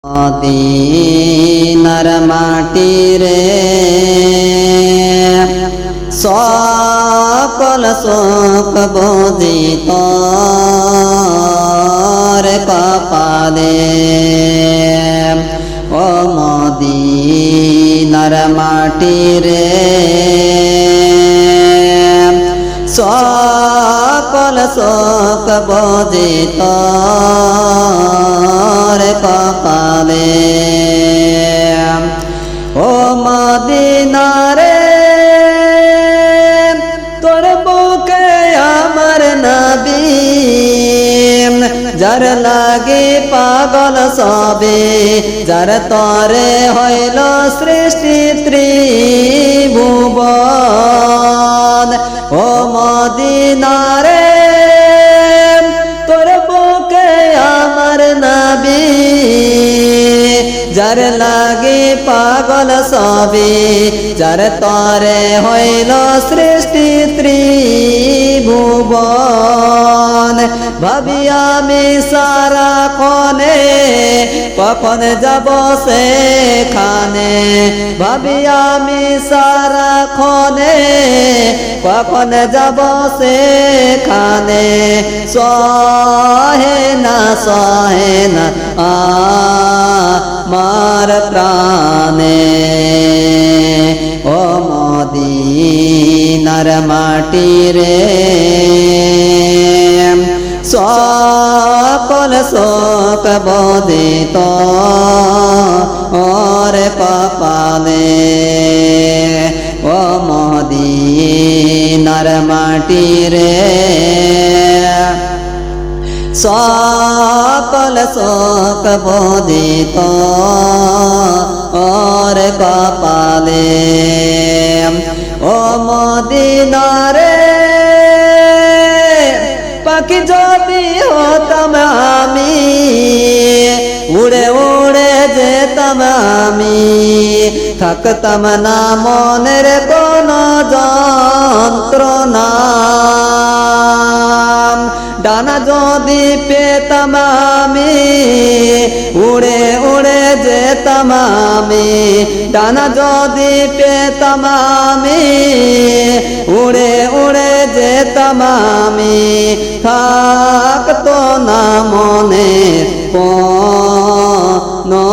মদিনার মাটি রে সকল সুখ বুঝি তোর কপালে। ও মদিনার মাটি রে সকল সুখ বুঝি তোর কপালে। ও মদিনা রে তোর বুকে আমার নবী যার লাগে পাগল সবে, যার তরে হইল সৃষ্টি ত্রিভুবন। ও মদিনা রে তোর বুকে আমার নবী যার লাগে পাগল সবে, যার তরে হইল সৃষ্টি ত্রিভুবন। ভাবি আমি সারাক্ষণে কখন যাব সেখানে, ভাবি আমি সারাক্ষণে কখন যাব সেখানে। সহে না আমার প্রাণে। ও মদিনার মাটি রে সকল শোক বোধে তোর কপালে। ও মদিনার মাটি রে সকল শোক বোধে তোর কপালে। ও মদিনা রে পাখি যদি হতাম আমি, উড়ে উড়ে যেতাম আমি, থাকতাম না মনের কোন যন্ত্রণা। ডানা যদি পেতাম আমি, উড়ে উড়ে যেতাম আমি, ডানা যদি পেতাম আমি, উড়ে উড়ে যেতাম আমি, থাকতো না মনে কোনো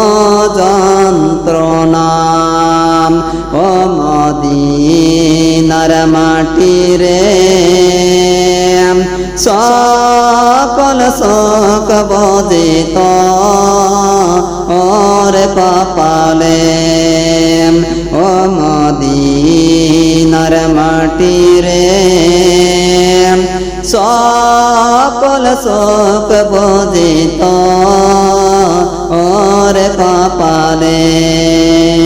যন্ত্রণা। ও মদিনার মাটি রে সকল শোক বোধে তোর কপালে। ও মদিনার মাটি রে সকল শোক বোধে তোর কপালে।